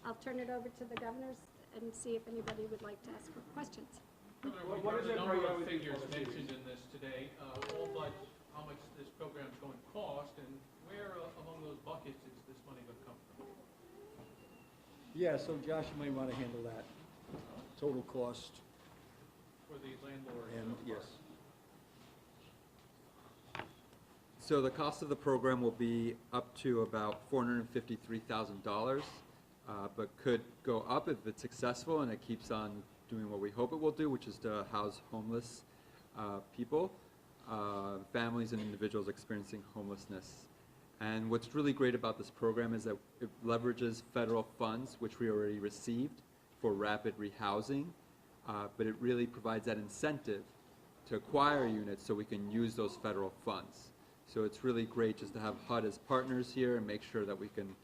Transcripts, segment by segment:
I'll turn it over to the governors and see if anybody would like to ask questions. What is the number of figures mentioned in this today, all but how much this program is going to cost, and where among those buckets is this money going to come from? Yeah, so Josh, you might want to handle that. Total cost. For the landlord. And yes. So the cost of the program will be up to about $453,000, but could go up if it's successful and it keeps on doing what we hope it will do, which is to house homeless people, families and individuals experiencing homelessness. And what's really great about this program is that it leverages federal funds, which we already received for rapid rehousing, but it really provides that incentive to acquire units so we can use those federal funds. So it's really great just to have HUD as partners here and make sure that we can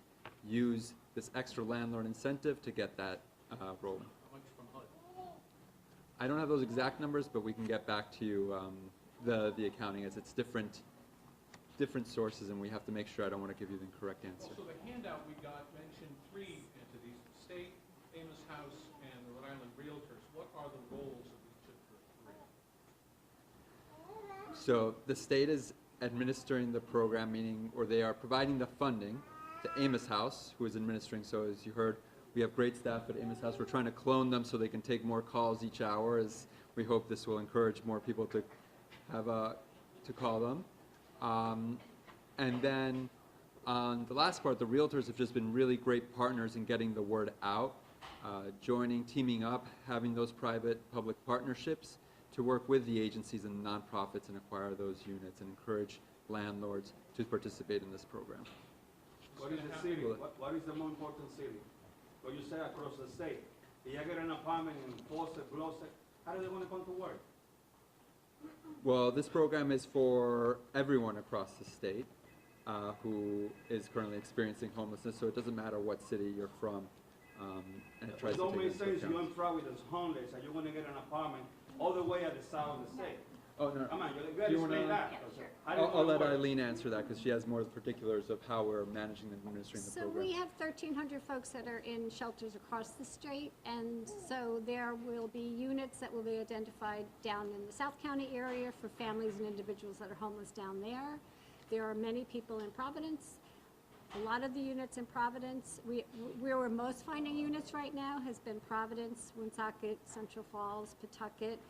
use this extra landlord incentive to get that rolling. How much from HUD? I don't have those exact numbers, but we can get back to you. The accounting is it's different sources, and we have to make sure I don't want to give you the incorrect answer. Also, the handout we got mentioned 3 entities: the state, Amos House, and the Rhode Island Realtors. What are the roles of each of the 3? So the state is administering the program, meaning, or they are providing the funding to Amos House, who is administering. So as you heard, we have great staff at Amos House. We're trying to clone them so they can take more calls each hour, as we hope this will encourage more people to have to call them. And then on the last part, the realtors have just been really great partners in getting the word out, joining, teaming up, having those private-public partnerships to work with the agencies and nonprofits and acquire those units and encourage landlords to participate in this program. What is the city? What is the more important city? What you say across the state. If you get an apartment in Fawcett, Glossop, how do they want to come to work? Well, this program is for everyone across the state who is currently experiencing homelessness, so it doesn't matter what city you're from. And it tries It to don't take make into sense account. you're in Providence, homeless, and you're going to get an apartment all the way at the south of the state. Oh, no. Come on, you got to explain that. I'll let Eileen answer that because she has more particulars of how we're managing and administering the So program. we have 1,300 folks that are in shelters across the state, and so there will be units that will be identified down in the South County area for families and individuals that are homeless down there. There are many people in Providence. A lot of the units in Providence, where we're most finding units right now has been Providence, Woonsocket, Central Falls, Pawtucket,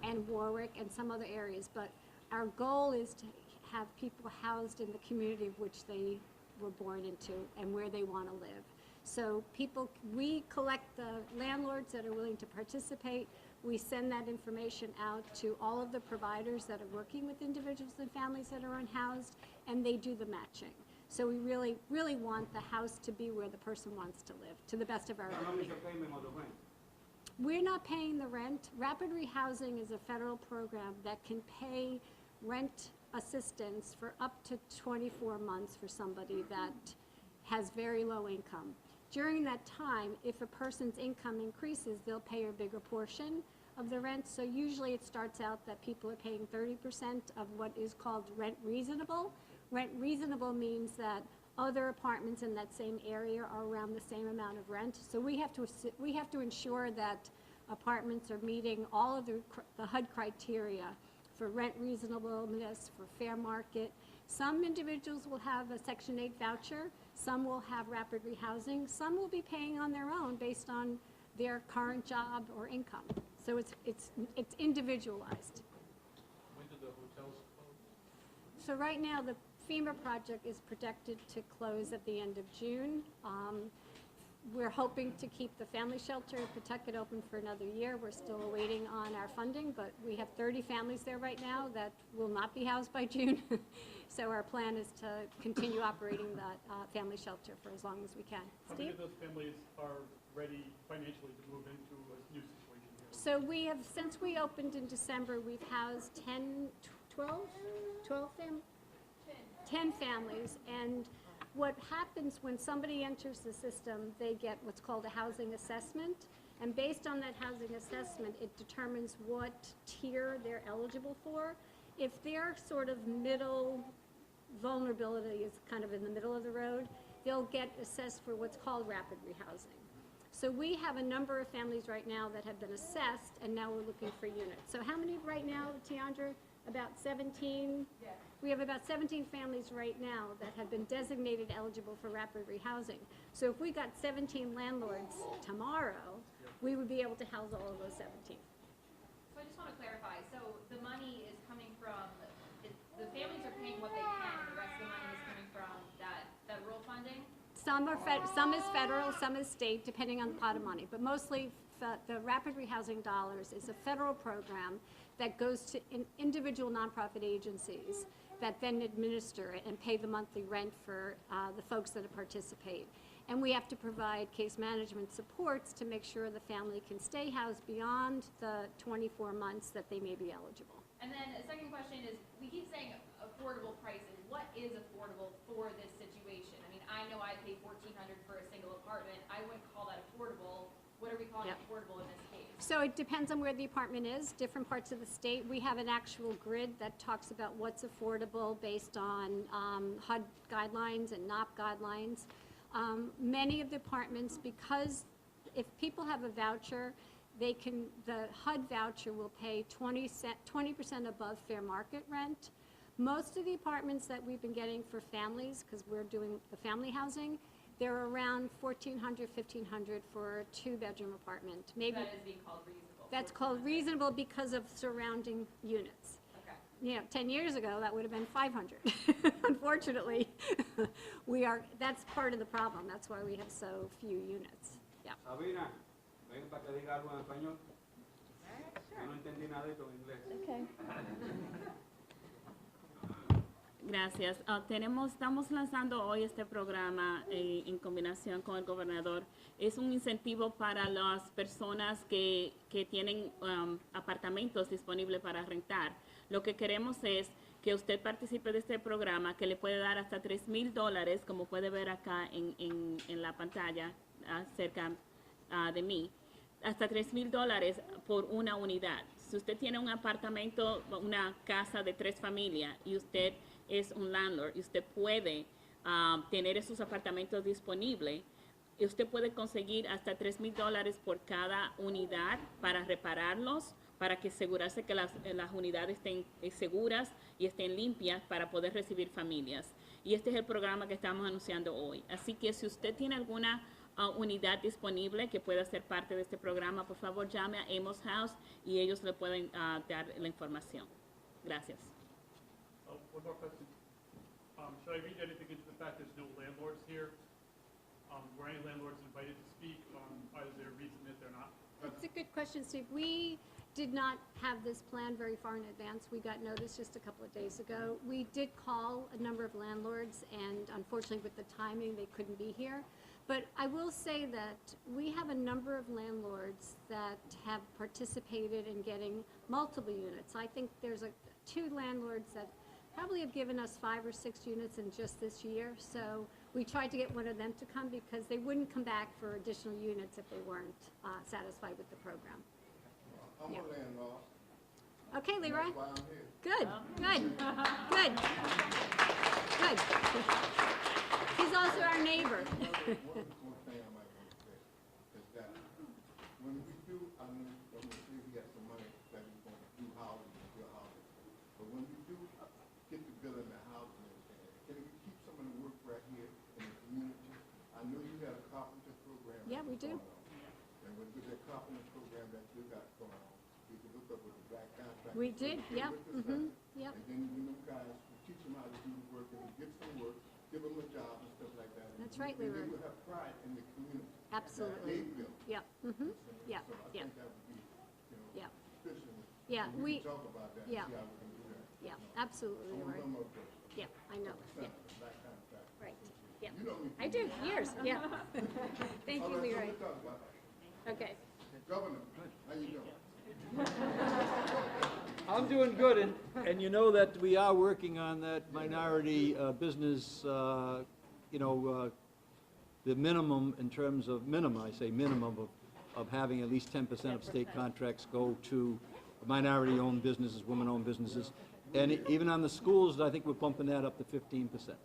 and Warwick, and some other areas. But our goal is to have people housed in the community of which they were born into and where they want to live. So we collect the landlords that are willing to participate. We send that information out to all of the providers that are working with individuals and families that are unhoused, and they do the matching. So we really, really want the house to be where the person wants to live, to the best of our ability. How much is the payment of the rent? We're not paying the rent. Rapid Rehousing is a federal program that can pay rent assistance for up to 24 months for somebody that has very low income. During that time, if a person's income increases, they'll pay a bigger portion of the rent. So usually it starts out that people are paying 30% of what is called rent reasonable. Rent reasonable means that other apartments in that same area are around the same amount of rent. So we have to ensure that apartments are meeting all of the HUD criteria for rent reasonableness, for fair market. Some individuals will have a Section 8 voucher. Some will have rapid rehousing. Some will be paying on their own based on their current job or income. So it's individualized. When do the hotels close? So right now, the FEMA project is projected to close at the end of June. We're hoping to keep the family shelter in Pawtucket open for another year. We're still waiting on our funding, but we have 30 families there right now that will not be housed by June. So our plan is to continue operating that family shelter for as long as we can. How many of those families are ready financially to move into a new situation here? So we have, since we opened in December, we've housed 10 families, and what happens when somebody enters the system, they get what's called a housing assessment, and based on that housing assessment, it determines what tier they're eligible for. If their sort of middle vulnerability is kind of in the middle of the road, they'll get assessed for what's called rapid rehousing. So we have a number of families right now that have been assessed, and now we're looking for units. So how many right now, Tiandra? About 17? Yes. We have about 17 families right now that have been designated eligible for rapid rehousing. So if we got 17 landlords tomorrow, we would be able to house all of those 17. So I just want to clarify, so the money is coming from, the families are paying what they can, and the rest of the money is coming from that federal funding? Some is federal, some is state, depending on the pot of money. But mostly, the Rapid Rehousing Dollars is a federal program that goes to individual nonprofit agencies that then administer it and pay the monthly rent for the folks that participate. And we have to provide case management supports to make sure the family can stay housed beyond the 24 months that they may be eligible. And then a second question is, we keep saying affordable prices. What is affordable for this situation? I mean, I know I pay $1,400 for a single apartment. I wouldn't call that affordable. What are we calling affordable in this case? So it depends on where the apartment is. Different parts of the state, we have an actual grid that talks about what's affordable based on HUD guidelines and NOP guidelines. Many of the apartments, because if people have a voucher, the HUD voucher will pay 20% above fair market rent. Most of the apartments that we've been getting for families, because we're doing the family housing, they're around $1,400, $1,500 for a 2-bedroom apartment. Maybe So that is being called reasonable. that's called reasonable because of surrounding units. Okay. You know, 10 years ago, that would have been 500. Unfortunately, that's part of the problem. That's why we have so few units. Yeah. Sabina, ven para que diga algo en español. Yo no entendí nada de esto en inglés. Okay. Gracias. Estamos lanzando hoy este programa en combinación con el gobernador. Es un incentivo para las personas que tienen apartamentos disponibles para rentar. Lo que queremos es que usted participe de este programa que le puede dar hasta $3,000, como puede ver acá en la pantalla cerca de mí. Hasta $3,000 por una unidad. Si usted tiene un apartamento, una casa de 3 familias y usted es un landlord y usted puede tener esos apartamentos disponibles, y usted puede conseguir hasta $3,000 por cada unidad para repararlos, para que asegurarse que las unidades estén seguras y estén limpias para poder recibir familias. Y este es el programa que estamos anunciando hoy. Así que si usted tiene alguna unidad disponible que pueda ser parte de este programa, por favor llame a Amos House y ellos le pueden dar la información. Gracias. One more question. Should I read anything into the fact there's no landlords here? Were any landlords invited to speak? Is there a reason that they're not? That's a good question, Steve. We did not have this plan very far in advance. We got notice just a couple of days ago. We did call a number of landlords, and unfortunately with the timing, they couldn't be here. But I will say that we have a number of landlords that have participated in getting multiple units. I think there's 2 landlords that probably have given us 5 or 6 units in just this year. So we tried to get one of them to come because they wouldn't come back for additional units if they weren't satisfied with the program. I'm a landlord. Okay, Leroy. That's why I'm here. Good, good, good, good. He's also our neighbor. One thing I might want to say is that when we do, I'm going to see we got some money that we're going to do housing and build housing. But when we do get to building the housing and everything, can we keep some of the work right here in the community? I know you had a carpenter program. Yeah, we do. And with that carpenter program that you got going on, we could hook up with the black contractor. We did, yep, yep. And then you guys teach them how to do the work and get some work, give them a job and stuff like that. That's right, And Leroy. they will have pride in the community. Absolutely. That they built. Yep, yep, So I yep, think that would be, yep. efficient. Yeah, And we- can talk about that and yeah. see how we can do that. Yeah, absolutely, So Leroy. one more question. Yep, I know, yep, Black contractor. right, yep. You know me. I do, years, yeah. Thank All you, right, so Leroy. we'll talk about that. Okay. Governor, how you doing? I'm doing good, and you know that we are working on that minority business, the minimum in terms of I say minimum of having at least 10% of state contracts go to minority-owned businesses, women-owned businesses. And even on the schools, I think we're bumping that up to 15%.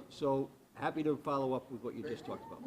So happy to follow up with what you just talked about.